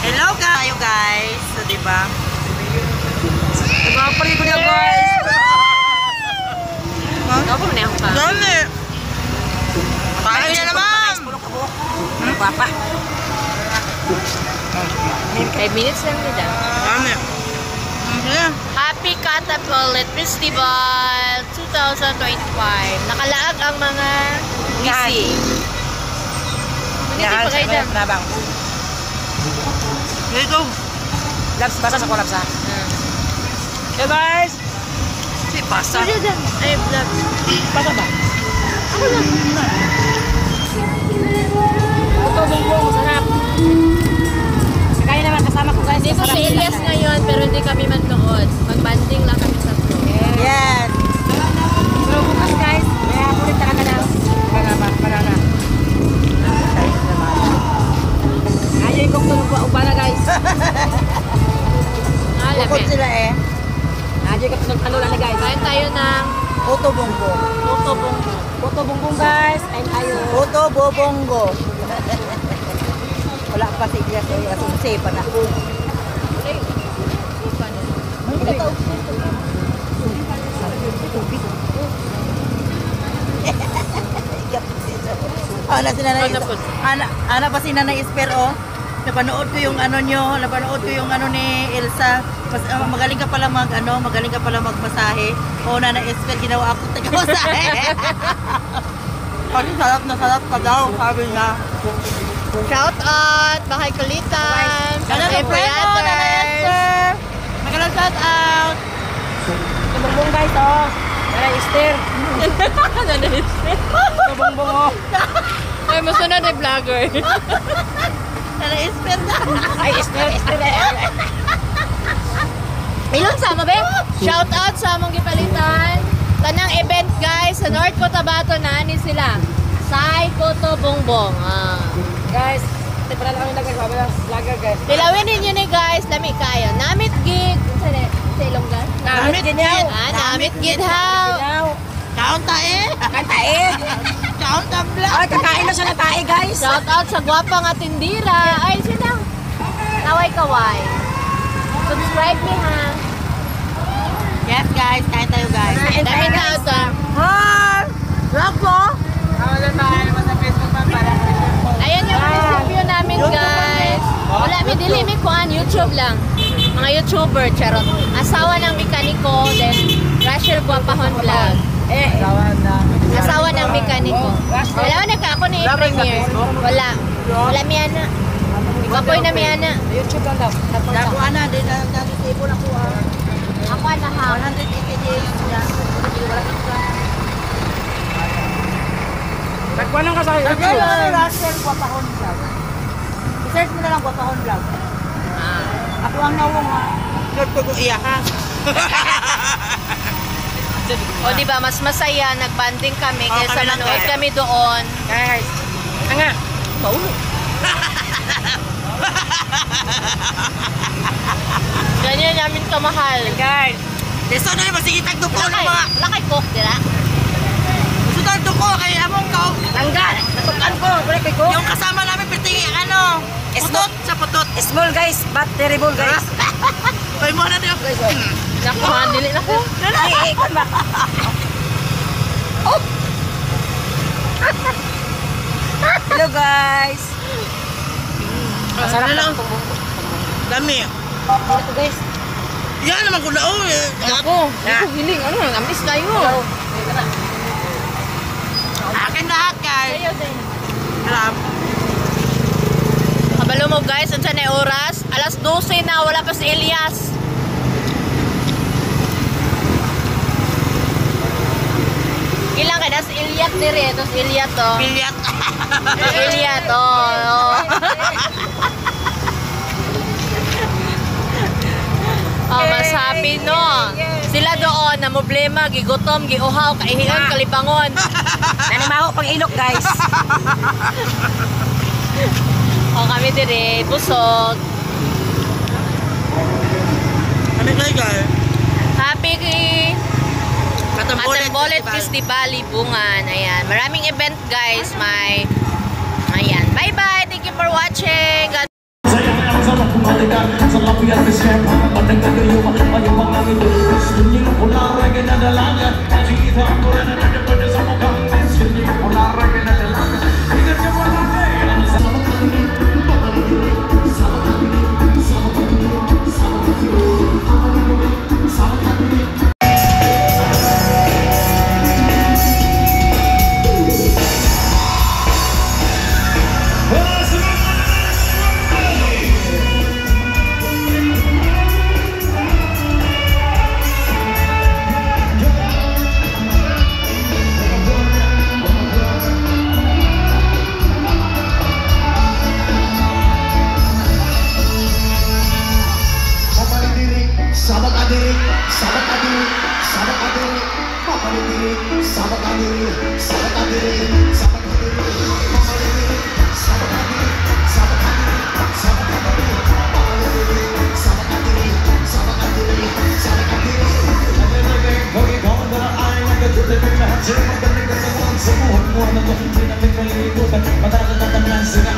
Hello kayo guys. So, diba? Nagpapali ko niya guys. Ako mo na ako pa. Dami. Kain na naman. Papa. 5 minutes lang nila. Dami. Happy Catapult Festival 2025. Nakalaag ang mga busy. Hindi pa kayo dyan. Labang. Dito. Labs, basa sa kolabs ha. Hey guys! Si pasta. Ay, vlog. Basa ba? Ako lang. Ito, bumbong, masarap. Kaya naman kasama ko guys. Hindi ko si Elias ngayon, pero hindi kami magnood. Mag-banding lang kami sa vlog. Yes. Pero bukas guys, kaya ulit talaga na. Banana. Ayaw kong tulog pa ubana guys. Bukod sila eh. Ayaw kong tulog ano lang guys. Kain tayo ng Puto bongo. Puto Bongo. Puto bongbong guys. Ayun tayo. Puto bobongo. Wala pa si Elias eh. Asunse pa na. Ay, Ana si Nanay. Ana pa si Nanay Esper oh. Napanood ko yung ano nyo, napanood ko yung ano ni Elsa. Magaling ka pala magaling ka pala magmasahe. O Nanay Esper, ginawa ako taga-masahe. Kasi sarap ka daw, sabi niya. shout out! Bahay Kulitan! Nanay Esper! Magalang shout out! Bongbong guys oh. Nanay Esther. Bongbong oh. Ay, masunod ay vlogger. Nanay Esper na! Ay Esther. Ilong sama ba? Shout out sa among gipalitan. Tanang event guys sa North Cotabato na ni sila. Sai Coto Bongbong. Guys, pala lang kami nagkakawa ng vlogger guys. Dilawin ninyo ni guys, lami kayo. Namit gig. Sa Ilongga. Namit ginyaw. Namit gid haw. Kaon tae! Kantae. Kaon tabla! Ay, kakain na siya ng tae guys. Shout out sa gwapa nga tindira. Ay, sila. Kaway. Subscribe me ha. Yes guys, kain tayo guys. Dami na ito. Hi! Vlog po! Ayan yung prinsipyo namin guys. Wala, may dili may kuan, YouTube lang. Mga YouTuber, charot. Asawa ng mekaniko, then Rachel Guapahon Vlog. Asawa ng mekaniko. Wala na ka ako ni premiere. Wala miyana. Ikapoy na miyana. YouTube lang daw. Dako ana, din ang tipo na ko. Ako na ha. 180 days niya. Wala ka. Nagkuha lang ka sa Sabi YouTube. mo Russell Guapahon Vlog. I-search mo na lang Guapahon Vlog. Ako ang nawong ha. Nagtugo iya ha. O di ba mas masaya nagbanding kami kaysa nanood kami doon. Guys, nga. Paulo. Ganyan namin kamahal. Guys, Deso na yung masigitag duko ng mga. Wala kay cook dira. Sudar duko kay among kao. langgan. Natukan ko. Wala kay ko. Yung kasama namin pitingi ano. Putot sa putot. Small guys, but terrible guys. Ay mo na diyo. Naku, dili na ko. Ay, ikon ba? Hello guys. Masarap lang. Dami. Ito guys. Yan naman ko na oh. Ako, ako giling. Ano, amis kayo. Akin lahat guys. Ayaw din. Alam. Kabalo mo guys, unsa na oras? Alas 12 na, wala pa si Elias. Ilang ka na si Eliat dire, ito si Eliat to. Bilyat. Eliat oh. Oh, mas happy no. Sila doon na problema, gigutom, giuhaw, kaihingan, kalibangon. Nanimaho pang ilok guys. O kami dire, busog. Ano guys? Happy Katambolet Festival Libungan. Ayan. Maraming event guys. Ayan. Bye-bye. Thank you for watching. God matikan sa lapian ng siyempa. Panagdag kayo ayaw mga ito. Gusto niyo pula rin ginadalaga. Nakikita ko rin na nagpapagod sa mukhang. Gusto niyo pula rin ginadalaga. Hindi niyo pala rin. Sama kami, papaligirin. Sama kami, sama kami, sama kami, sama kami. Sahabat adik, sahabat adik, sahabat adik, mama diri, sahabat adik, sahabat adik, sahabat adik, mama diri, sahabat adik, sahabat adik, sahabat adik, mama diri, sahabat adik, sahabat adik, sahabat adik. Lagi bagi kawan darah air yang ketutup dengan hati, mendengar dengan semua na to, pinamit kalimutan, matatatangan sila.